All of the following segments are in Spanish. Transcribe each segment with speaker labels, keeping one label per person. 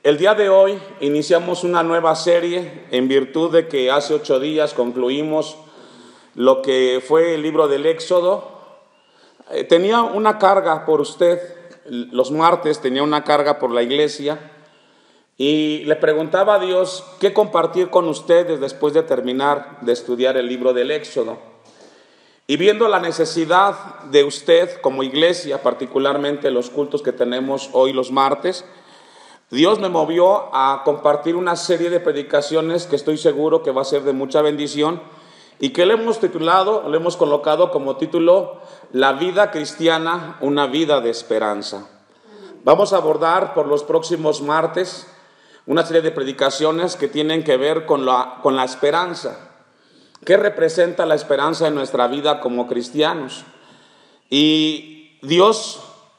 Speaker 1: El día de hoy iniciamos una nueva serie en virtud de que hace 8 días concluimos lo que fue el libro del Éxodo. Tenía una carga por usted, los martes tenía una carga por la iglesia y le preguntaba a Dios qué compartir con ustedes después de terminar de estudiar el libro del Éxodo. Y viendo la necesidad de usted como iglesia, particularmente los cultos que tenemos hoy los martes, Dios me movió a compartir una serie de predicaciones que estoy seguro que va a ser de mucha bendición y que le hemos colocado como título La vida cristiana, una vida de esperanza. Vamos a abordar por los próximos martes una serie de predicaciones que tienen que ver con la esperanza. ¿Qué representa la esperanza en nuestra vida como cristianos? Y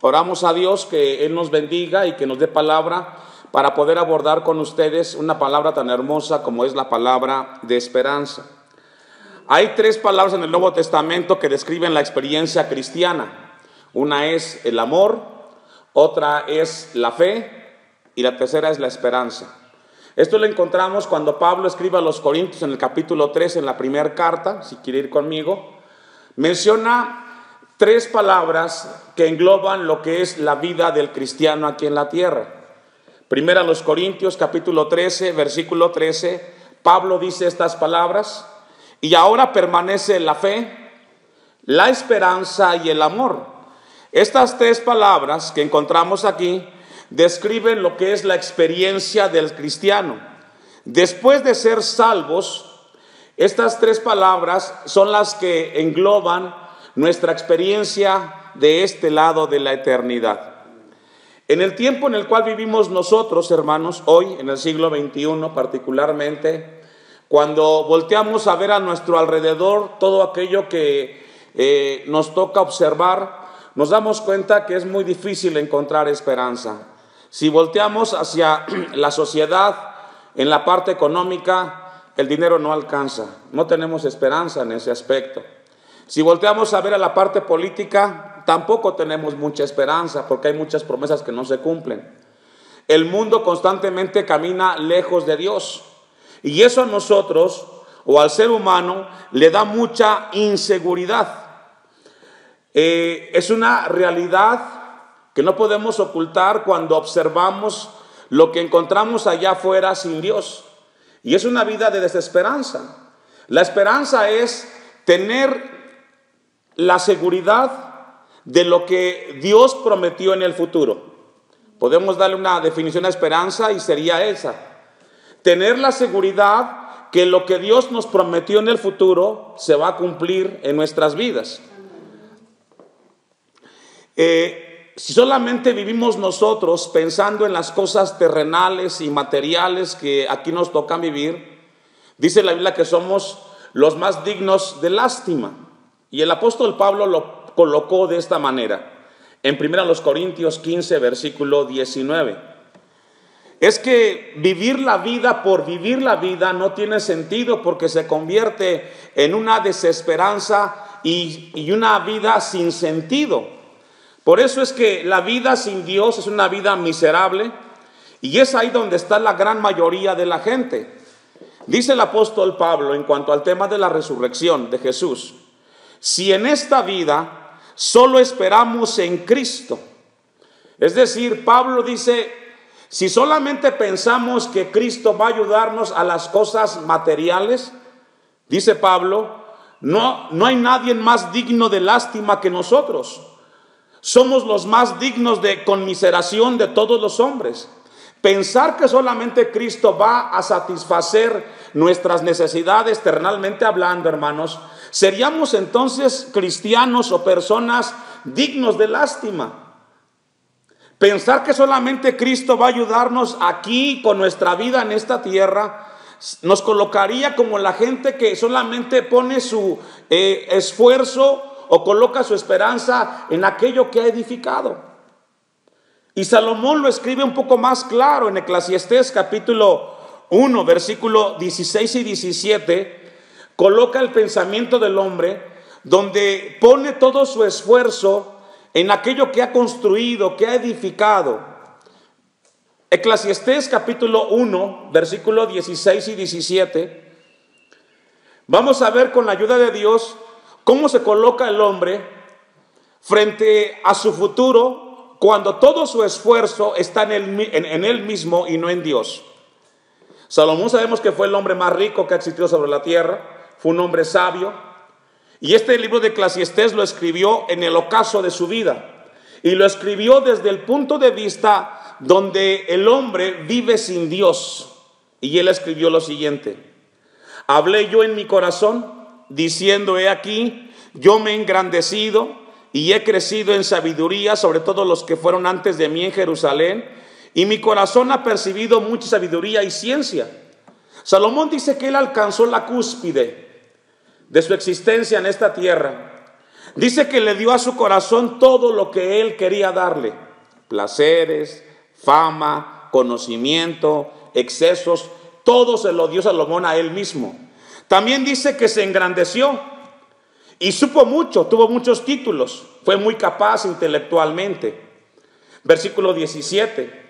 Speaker 1: oramos a Dios que Él nos bendiga y que nos dé palabra para poder abordar con ustedes una palabra tan hermosa como es la palabra de esperanza. Hay 3 palabras en el Nuevo Testamento que describen la experiencia cristiana. Una es el amor, otra es la fe y la tercera es la esperanza. Esto lo encontramos cuando Pablo escribe a los Corintios en el capítulo 3, en la primera carta, si quiere ir conmigo. Menciona 3 palabras que engloban lo que es la vida del cristiano aquí en la tierra. Primera a los Corintios, capítulo 13, versículo 13, Pablo dice estas palabras: y ahora permanece la fe, la esperanza y el amor. Estas 3 palabras que encontramos aquí describen lo que es la experiencia del cristiano. Después de ser salvos, estas 3 palabras son las que engloban nuestra experiencia de este lado de la eternidad. En el tiempo en el cual vivimos nosotros, hermanos, hoy en el siglo XXI particularmente, cuando volteamos a ver a nuestro alrededor todo aquello que nos toca observar, nos damos cuenta que es muy difícil encontrar esperanza. Si volteamos hacia la sociedad, en la parte económica, el dinero no alcanza, no tenemos esperanza en ese aspecto. Si volteamos a ver a la parte política, tampoco tenemos mucha esperanza porque hay muchas promesas que no se cumplen. El mundo constantemente camina lejos de Dios y eso a nosotros o al ser humano le da mucha inseguridad. Es una realidad que no podemos ocultar cuando observamos lo que encontramos allá afuera sin Dios. Y es una vida de desesperanza. La esperanza es tener la seguridad de lo que Dios prometió en el futuro. Podemos darle una definición a esperanza y sería esa: tener la seguridad que lo que Dios nos prometió en el futuro se va a cumplir en nuestras vidas. Si solamente vivimos nosotros pensando en las cosas terrenales y materiales que aquí nos tocan vivir, dice la Biblia que somos los más dignos de lástima. Y el apóstol Pablo lo colocó de esta manera, en 1 Corintios 15, versículo 19. Es que vivir la vida por vivir la vida no tiene sentido porque se convierte en una desesperanza y una vida sin sentido. Por eso es que la vida sin Dios es una vida miserable y es ahí donde está la gran mayoría de la gente. Dice el apóstol Pablo en cuanto al tema de la resurrección de Jesús: si en esta vida solo esperamos en Cristo. Es decir, Pablo dice, si solamente pensamos que Cristo va a ayudarnos a las cosas materiales, dice Pablo, no hay nadie más digno de lástima que nosotros. Somos los más dignos de conmiseración de todos los hombres. Pensar que solamente Cristo va a satisfacer nuestras necesidades terrenalmente hablando, hermanos, seríamos entonces cristianos o personas dignos de lástima. Pensar que solamente Cristo va a ayudarnos aquí con nuestra vida en esta tierra nos colocaría como la gente que solamente pone su esfuerzo o coloca su esperanza en aquello que ha edificado. Y Salomón lo escribe un poco más claro en Eclesiastés capítulo 1, versículo 16 y 17, coloca el pensamiento del hombre donde pone todo su esfuerzo en aquello que ha construido, que ha edificado. Eclesiastés capítulo 1, versículos 16 y 17, vamos a ver con la ayuda de Dios cómo se coloca el hombre frente a su futuro cuando todo su esfuerzo está en él mismo y no en Dios. Salomón sabemos que fue el hombre más rico que ha existido sobre la tierra, fue un hombre sabio, y este libro de Eclesiastés lo escribió en el ocaso de su vida, y lo escribió desde el punto de vista donde el hombre vive sin Dios. Y él escribió lo siguiente: hablé yo en mi corazón, diciendo, he aquí, yo me he engrandecido y he crecido en sabiduría sobre todos los que fueron antes de mí en Jerusalén, y mi corazón ha percibido mucha sabiduría y ciencia. Salomón dice que él alcanzó la cúspide de su existencia en esta tierra. Dice que le dio a su corazón todo lo que él quería darle: placeres, fama, conocimiento, excesos, todo se lo dio Salomón a él mismo. También dice que se engrandeció y supo mucho, tuvo muchos títulos, fue muy capaz intelectualmente. Versículo 17: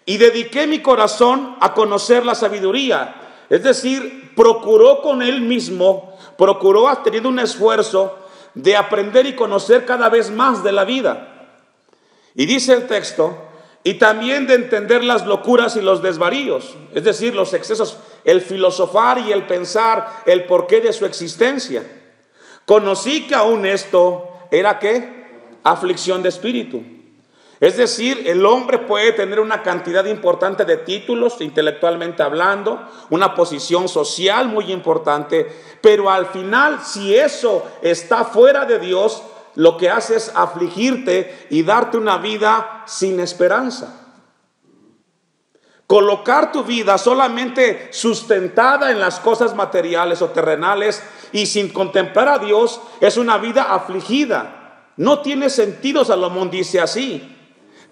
Speaker 1: y dediqué mi corazón a conocer la sabiduría. Es decir, procuró con él mismo, procuró, teniendo un esfuerzo de aprender y conocer cada vez más de la vida. Y dice el texto, y también de entender las locuras y los desvaríos, es decir, los excesos, el filosofar y el pensar el porqué de su existencia. Conocí que aún esto era ¿qué? Aflicción de espíritu. Es decir, el hombre puede tener una cantidad importante de títulos, intelectualmente hablando, una posición social muy importante, pero al final, si eso está fuera de Dios, lo que hace es afligirte y darte una vida sin esperanza. Colocar tu vida solamente sustentada en las cosas materiales o terrenales y sin contemplar a Dios es una vida afligida. No tiene sentido, Salomón dice así.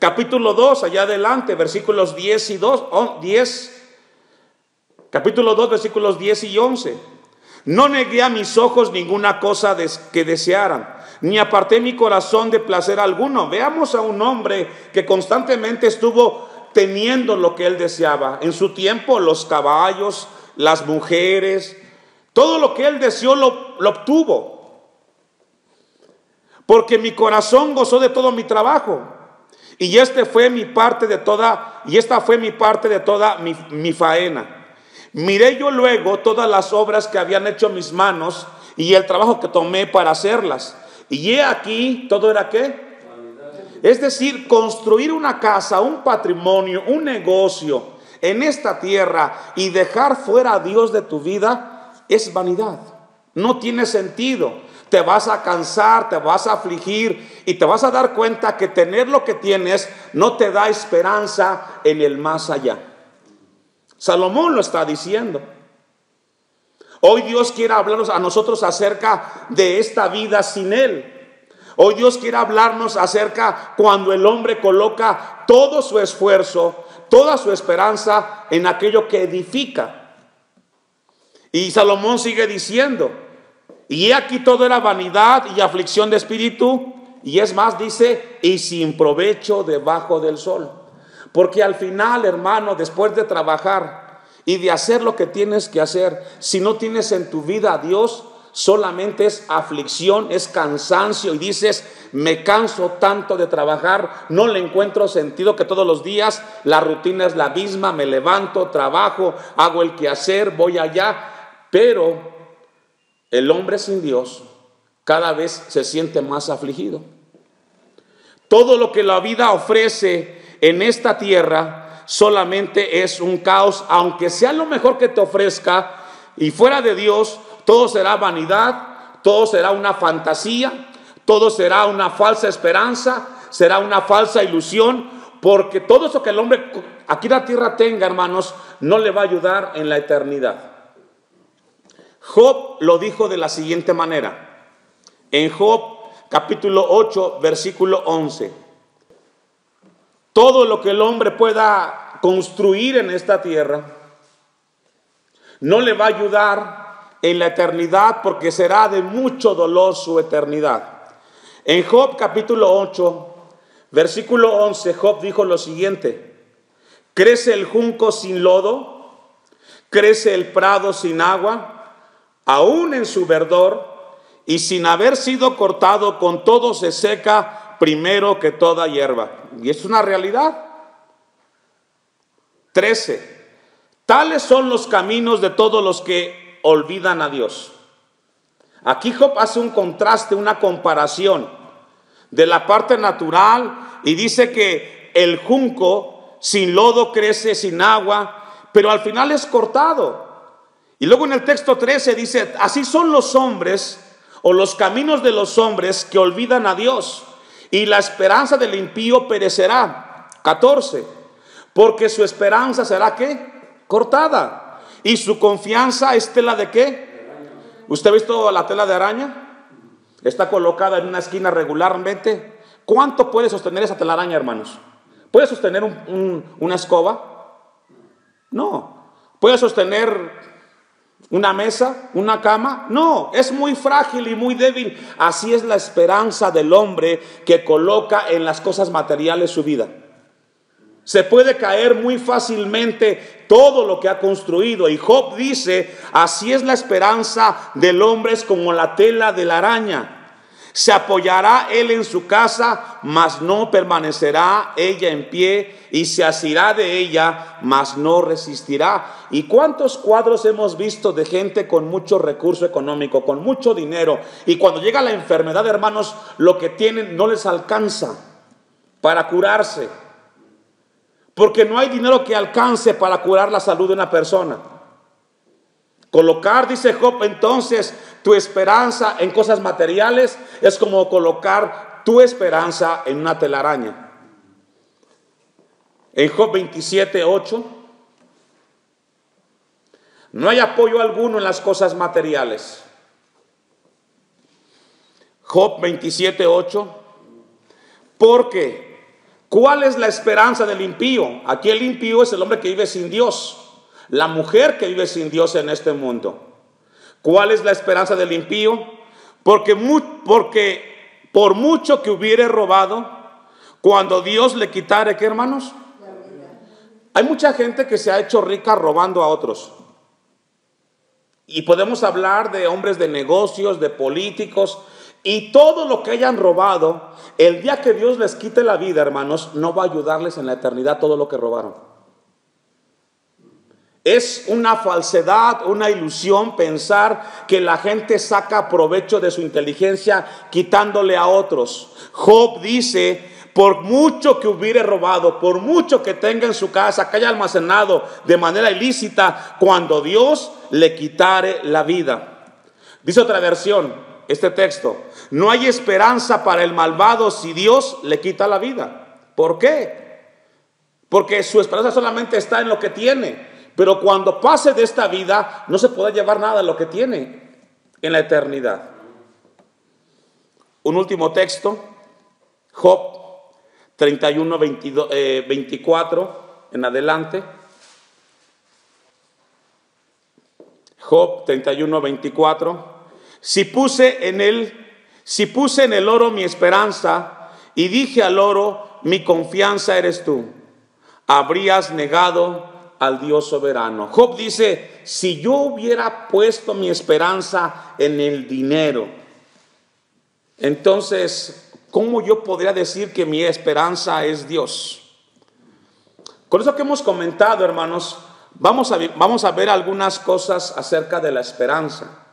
Speaker 1: Capítulo 2, allá adelante, versículos 10 y 10. Capítulo 2, versículos 10 y 11. No negué a mis ojos ninguna cosa que desearan, ni aparté mi corazón de placer alguno. Veamos a un hombre que constantemente estuvo teniendo lo que él deseaba. En su tiempo, los caballos, las mujeres, todo lo que él deseó lo obtuvo. Porque mi corazón gozó de todo mi trabajo. Y esta fue mi parte de toda mi faena. Miré yo luego todas las obras que habían hecho mis manos y el trabajo que tomé para hacerlas. Y he aquí, todo era ¿qué? Es decir, construir una casa, un patrimonio, un negocio en esta tierra y dejar fuera a Dios de tu vida es vanidad. No tiene sentido. Te vas a cansar, te vas a afligir y te vas a dar cuenta que tener lo que tienes no te da esperanza en el más allá. Salomón lo está diciendo. Hoy Dios quiere hablarnos a nosotros acerca de esta vida sin Él. Hoy Dios quiere hablarnos acerca cuando el hombre coloca todo su esfuerzo, toda su esperanza en aquello que edifica. Y Salomón sigue diciendo, y he aquí todo era vanidad y aflicción de espíritu, y es más, dice, y sin provecho debajo del sol. Porque al final, hermano, después de trabajar y de hacer lo que tienes que hacer, si no tienes en tu vida a Dios, solamente es aflicción, es cansancio, y dices, me canso tanto de trabajar, no le encuentro sentido, que todos los días la rutina es la misma, me levanto, trabajo, hago el quehacer, voy allá. Pero el hombre sin Dios cada vez se siente más afligido. Todo lo que la vida ofrece en esta tierra solamente es un caos, aunque sea lo mejor que te ofrezca, y fuera de Dios todo será vanidad, todo será una fantasía, todo será una falsa esperanza, será una falsa ilusión, porque todo eso que el hombre aquí en la tierra tenga, hermanos, no le va a ayudar en la eternidad. Job lo dijo de la siguiente manera, en Job capítulo 8, versículo 11. Todo lo que el hombre pueda construir en esta tierra no le va a ayudar en la eternidad, porque será de mucho dolor su eternidad. En Job capítulo 8, versículo 11, Job dijo lo siguiente: Crece el junco sin lodo, crece el prado sin agua, aún en su verdor, y sin haber sido cortado, con todo se seca primero que toda hierba. Y es una realidad. 13. Tales son los caminos de todos los que olvidan a Dios. Aquí Job hace un contraste, una comparación de la parte natural, y dice que el junco sin lodo crece sin agua, pero al final es cortado. Y luego en el texto 13 dice, así son los hombres, o los caminos de los hombres que olvidan a Dios, y la esperanza del impío perecerá. 14. Porque su esperanza será ¿qué? Cortada, y su confianza es tela de ¿qué? ¿Usted ha visto la tela de araña? Está colocada en una esquina regularmente. ¿Cuánto puede sostener esa telaraña, hermanos? ¿Puede sostener una escoba? No. ¿Puede sostener una mesa, una cama? No, es muy frágil y muy débil. Así es la esperanza del hombre que coloca en las cosas materiales su vida. Se puede caer muy fácilmente todo lo que ha construido. Y Job dice, así es la esperanza del hombre, es como la tela de la araña. Se apoyará él en su casa, mas no permanecerá ella en pie, y se asirá de ella, mas no resistirá. ¿Y cuántos cuadros hemos visto de gente con mucho recurso económico, con mucho dinero, y cuando llega la enfermedad, hermanos, lo que tienen no les alcanza para curarse? Porque no hay dinero que alcance para curar la salud de una persona. Colocar, dice Job, entonces tu esperanza en cosas materiales es como colocar tu esperanza en una telaraña. En Job 27:8, no hay apoyo alguno en las cosas materiales. Job 27:8, porque ¿cuál es la esperanza del impío? Aquí el impío es el hombre que vive sin Dios, la mujer que vive sin Dios en este mundo. ¿Cuál es la esperanza del impío? Porque por mucho que hubiere robado, cuando Dios le quitare, ¿qué, hermanos? Hay mucha gente que se ha hecho rica robando a otros. Y podemos hablar de hombres de negocios, de políticos, y todo lo que hayan robado, el día que Dios les quite la vida, hermanos, no va a ayudarles en la eternidad todo lo que robaron. Es una falsedad, una ilusión pensar que la gente saca provecho de su inteligencia quitándole a otros. Job dice, por mucho que hubiere robado, por mucho que tenga en su casa, que haya almacenado de manera ilícita, cuando Dios le quitare la vida. Dice otra versión, este texto, no hay esperanza para el malvado si Dios le quita la vida. ¿Por qué? Porque su esperanza solamente está en lo que tiene. Pero cuando pase de esta vida, no se puede llevar nada de lo que tiene en la eternidad. Un último texto, Job 31, 24 en adelante. Job 31, 24. Si puse en el oro mi esperanza, y dije al oro, mi confianza eres tú, habrías negado al Dios soberano. Job dice, si yo hubiera puesto mi esperanza en el dinero, entonces, ¿cómo yo podría decir que mi esperanza es Dios? Con eso que hemos comentado, hermanos, vamos a ver algunas cosas acerca de la esperanza.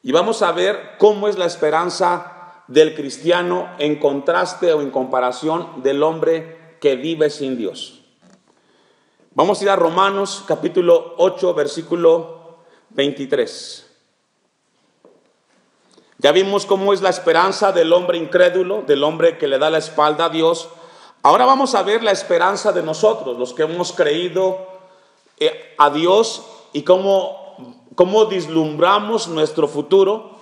Speaker 1: Y vamos a ver cómo es la esperanza del cristiano en contraste o en comparación del hombre que vive sin Dios. Vamos a ir a Romanos capítulo 8, versículo 23. Ya vimos cómo es la esperanza del hombre incrédulo, del hombre que le da la espalda a Dios. Ahora vamos a ver la esperanza de nosotros, los que hemos creído a Dios, y cómo vislumbramos nuestro futuro,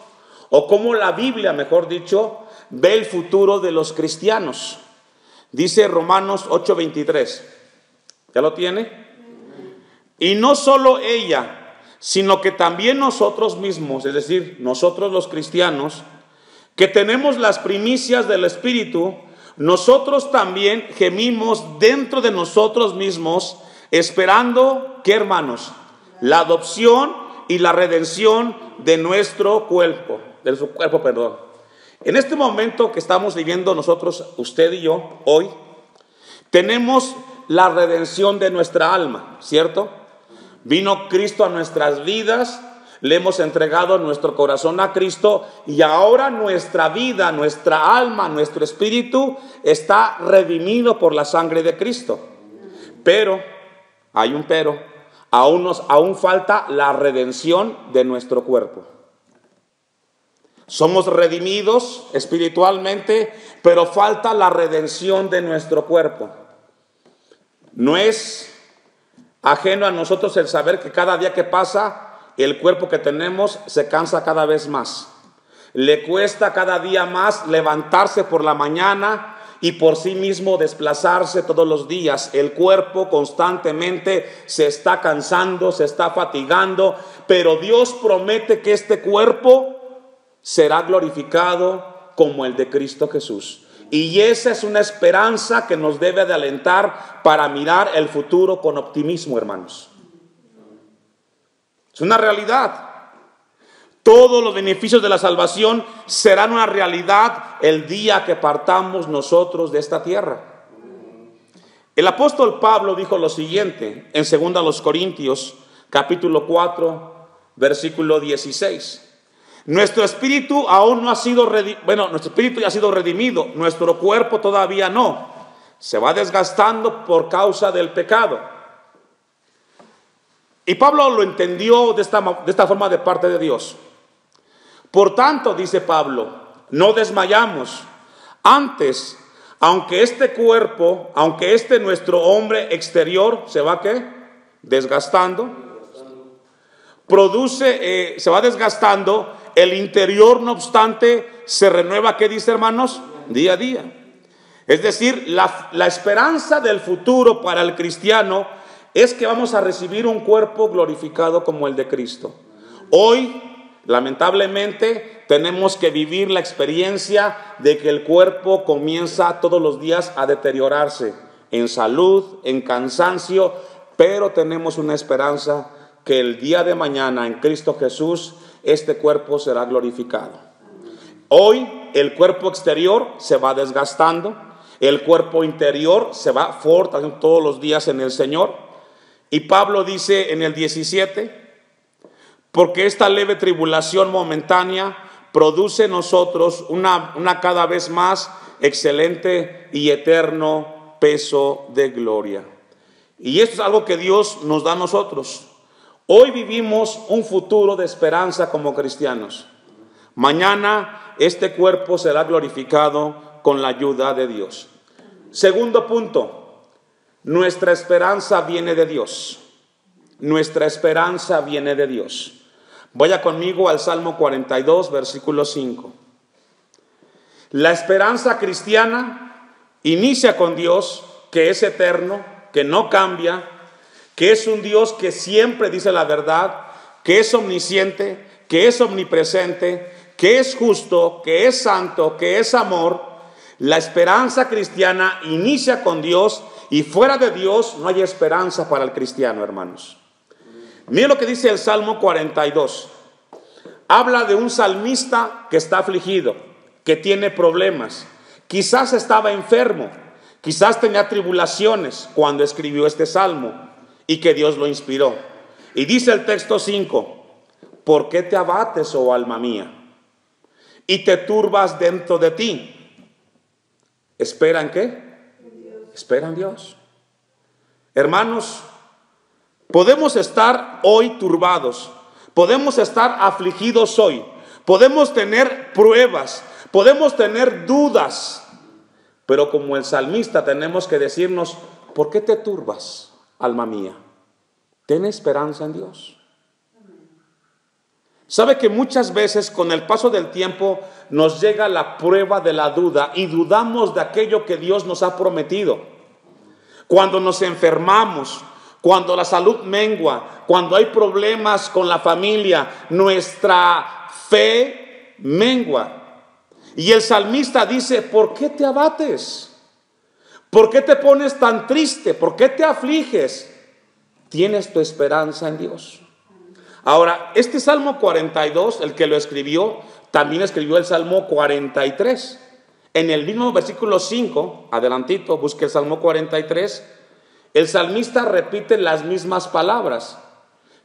Speaker 1: o cómo la Biblia, mejor dicho, ve el futuro de los cristianos. Dice Romanos 8:23. ¿Ya lo tiene? Y no solo ella, sino que también nosotros mismos, es decir, nosotros los cristianos, que tenemos las primicias del Espíritu, nosotros también gemimos dentro de nosotros mismos, esperando, ¿qué, hermanos? La adopción y la redención de nuestro cuerpo, perdón. En este momento que estamos viviendo nosotros, usted y yo, hoy, tenemos la redención de nuestra alma, ¿cierto? Vino Cristo a nuestras vidas, le hemos entregado nuestro corazón a Cristo y ahora nuestra vida, nuestra alma, nuestro espíritu está redimido por la sangre de Cristo. Pero, hay un pero, aún falta la redención de nuestro cuerpo. Somos redimidos espiritualmente, pero falta la redención de nuestro cuerpo. No es ajeno a nosotros el saber que cada día que pasa, el cuerpo que tenemos se cansa cada vez más. Le cuesta cada día más levantarse por la mañana y por sí mismo desplazarse todos los días. El cuerpo constantemente se está cansando, se está fatigando, pero Dios promete que este cuerpo será glorificado como el de Cristo Jesús. Y esa es una esperanza que nos debe de alentar para mirar el futuro con optimismo, hermanos. Es una realidad. Todos los beneficios de la salvación serán una realidad el día que partamos nosotros de esta tierra. El apóstol Pablo dijo lo siguiente en 2 Corintios capítulo 4 versículo 16. Nuestro espíritu aún no ha sido nuestro espíritu ya ha sido redimido, nuestro cuerpo todavía no. Se va desgastando por causa del pecado. Y Pablo lo entendió de esta forma de parte de Dios. Por tanto, dice Pablo, no desmayamos. Antes, aunque este cuerpo, nuestro hombre exterior se va ¿qué? Desgastando, se va desgastando, el interior no obstante se renueva, ¿qué dice, hermanos? Día a día. Es decir, la esperanza del futuro para el cristiano es que vamos a recibir un cuerpo glorificado como el de Cristo. Hoy, lamentablemente, tenemos que vivir la experiencia de que el cuerpo comienza todos los días a deteriorarse en salud, en cansancio, pero tenemos una esperanza que el día de mañana en Cristo Jesús este cuerpo será glorificado. Hoy el cuerpo exterior se va desgastando, el cuerpo interior se va fortaleciendo todos los días en el Señor. Y Pablo dice en el 17, porque esta leve tribulación momentánea produce en nosotros una cada vez más excelente y eterno peso de gloria. Y esto es algo que Dios nos da a nosotros. Hoy vivimos un futuro de esperanza como cristianos. Mañana este cuerpo será glorificado con la ayuda de Dios. Segundo punto, nuestra esperanza viene de Dios. Nuestra esperanza viene de Dios. Vaya conmigo al Salmo 42, versículo 5. La esperanza cristiana inicia con Dios, que es eterno, que no cambia, que es un Dios que siempre dice la verdad, que es omnisciente, que es omnipresente, que es justo, que es santo, que es amor. La esperanza cristiana inicia con Dios y fuera de Dios no hay esperanza para el cristiano, hermanos. Miren lo que dice el Salmo 42. Habla de un salmista que está afligido, que tiene problemas. Quizás estaba enfermo, quizás tenía tribulaciones cuando escribió este salmo y que Dios lo inspiró. Y dice el texto 5, ¿por qué te abates, oh alma mía? Y te turbas dentro de ti. ¿Espera en qué? Espera en Dios. Hermanos, podemos estar hoy turbados, podemos estar afligidos hoy, podemos tener pruebas, podemos tener dudas, pero como el salmista tenemos que decirnos, ¿por qué te turbas, alma mía? Ten esperanza en Dios. Sabe que muchas veces con el paso del tiempo nos llega la prueba de la duda y dudamos de aquello que Dios nos ha prometido. Cuando nos enfermamos, cuando la salud mengua, cuando hay problemas con la familia, nuestra fe mengua. Y el salmista dice, ¿por qué te abates? ¿Por qué te pones tan triste? ¿Por qué te afliges? Tienes tu esperanza en Dios. Ahora, este Salmo 42, el que lo escribió, también escribió el Salmo 43. En el mismo versículo 5, adelantito, busque el Salmo 43, el salmista repite las mismas palabras.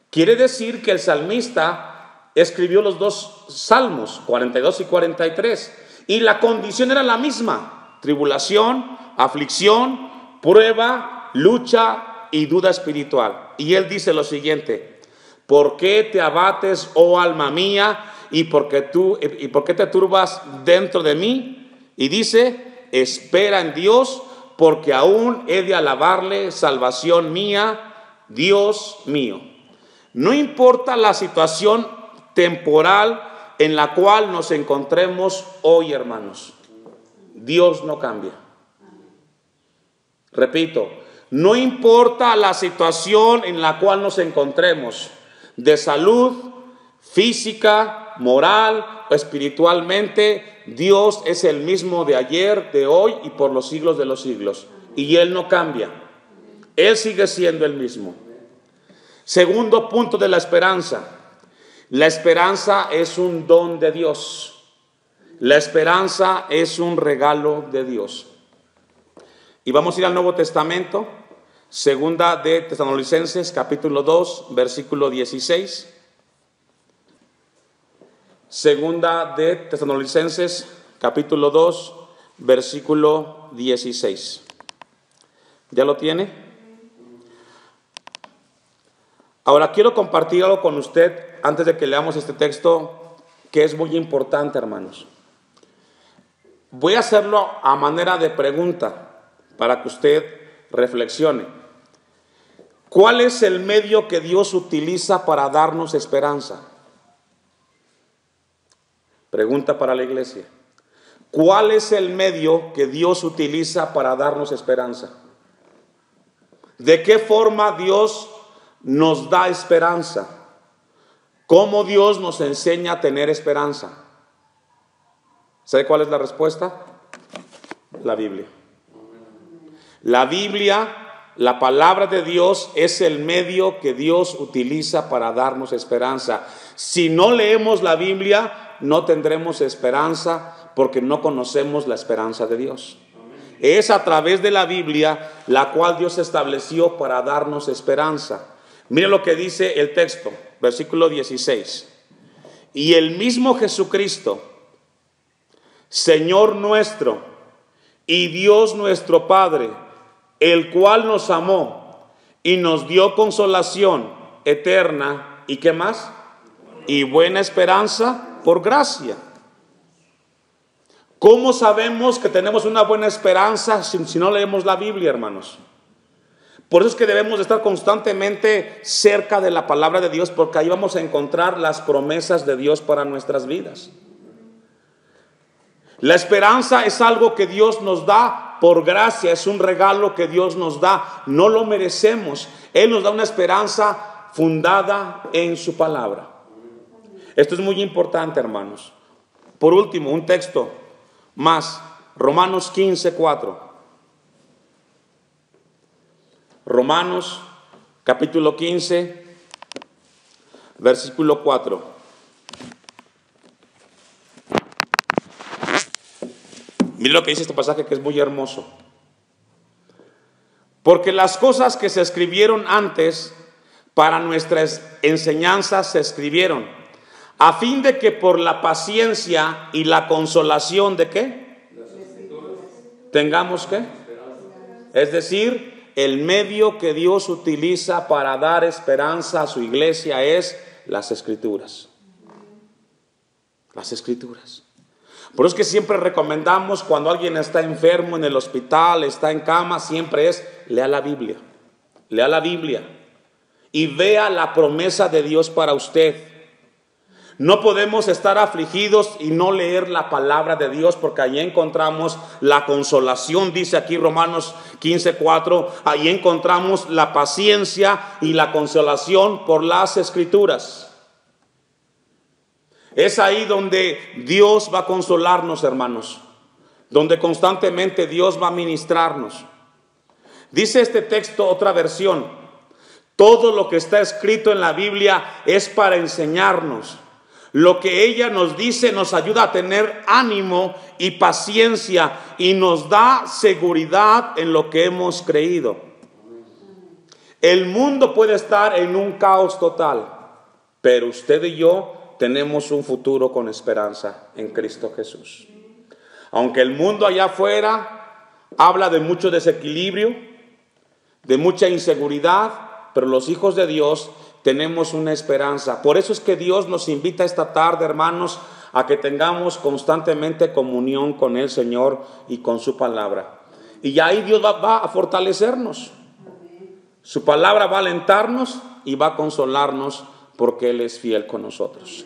Speaker 1: Quiere decir que el salmista escribió los dos salmos, 42 y 43, y la condición era la misma: tribulación, aflicción, prueba, lucha y duda espiritual. Y él dice lo siguiente: ¿por qué te abates, oh alma mía? ¿Y por qué te turbas dentro de mí? Y dice: espera en Dios, porque aún he de alabarle, salvación mía, Dios mío. No importa la situación temporal en la cual nos encontremos hoy, hermanos, Dios no cambia. Repito, no importa la situación en la cual nos encontremos, de salud, física, moral o espiritualmente, Dios es el mismo de ayer, de hoy y por los siglos de los siglos. Y Él no cambia. Él sigue siendo el mismo. Segundo punto de la esperanza. La esperanza es un don de Dios. La esperanza es un regalo de Dios. Y vamos a ir al Nuevo Testamento, segunda de Tesalonicenses, capítulo 2, versículo 16. Segunda de Tesalonicenses, capítulo 2, versículo 16. ¿Ya lo tiene? Ahora quiero compartir algo con usted antes de que leamos este texto, que es muy importante, hermanos. Voy a hacerlo a manera de pregunta para que usted reflexione. ¿Cuál es el medio que Dios utiliza para darnos esperanza? Pregunta para la iglesia. ¿Cuál es el medio que Dios utiliza para darnos esperanza? ¿De qué forma Dios nos da esperanza? ¿Cómo Dios nos enseña a tener esperanza? ¿Sabe cuál es la respuesta? La Biblia. La Biblia, la palabra de Dios, es el medio que Dios utiliza para darnos esperanza. Si no leemos la Biblia, no tendremos esperanza porque no conocemos la esperanza de Dios. Es a través de la Biblia la cual Dios estableció para darnos esperanza. Mire lo que dice el texto, versículo 16. Y el mismo Jesucristo, Señor nuestro y Dios nuestro Padre, el cual nos amó y nos dio consolación eterna, ¿y qué más? Y buena esperanza por gracia. ¿Cómo sabemos que tenemos una buena esperanza si no leemos la Biblia, hermanos? Por eso es que debemos estar constantemente cerca de la palabra de Dios, porque ahí vamos a encontrar las promesas de Dios para nuestras vidas. La esperanza es algo que Dios nos da por gracia, es un regalo que Dios nos da, no lo merecemos. Él nos da una esperanza fundada en su palabra. Esto es muy importante, hermanos. Por último, un texto más, Romanos 15:4. Romanos capítulo 15, versículo 4. Mire lo que dice este pasaje, que es muy hermoso. Porque las cosas que se escribieron antes para nuestras enseñanzas se escribieron, a fin de que por la paciencia y la consolación de ¿qué? Tengamos ¿qué? Es decir, el medio que Dios utiliza para dar esperanza a su iglesia es las Escrituras. Las Escrituras. Por eso es que siempre recomendamos, cuando alguien está enfermo en el hospital, está en cama, siempre es: lea la Biblia. Lea la Biblia y vea la promesa de Dios para usted. No podemos estar afligidos y no leer la palabra de Dios, porque ahí encontramos la consolación. Dice aquí Romanos 15:4, ahí encontramos la paciencia y la consolación por las Escrituras. Es ahí donde Dios va a consolarnos, hermanos, donde constantemente Dios va a ministrarnos. Dice este texto, otra versión: todo lo que está escrito en la Biblia es para enseñarnos. Lo que ella nos dice nos ayuda a tener ánimo y paciencia y nos da seguridad en lo que hemos creído. El mundo puede estar en un caos total, pero usted y yo tenemos un futuro con esperanza en Cristo Jesús. Aunque el mundo allá afuera habla de mucho desequilibrio, de mucha inseguridad, pero los hijos de Dios tenemos una esperanza. Por eso es que Dios nos invita esta tarde, hermanos, a que tengamos constantemente comunión con el Señor y con su palabra. Y ahí Dios va a fortalecernos. Su palabra va a alentarnos y va a consolarnos porque Él es fiel con nosotros.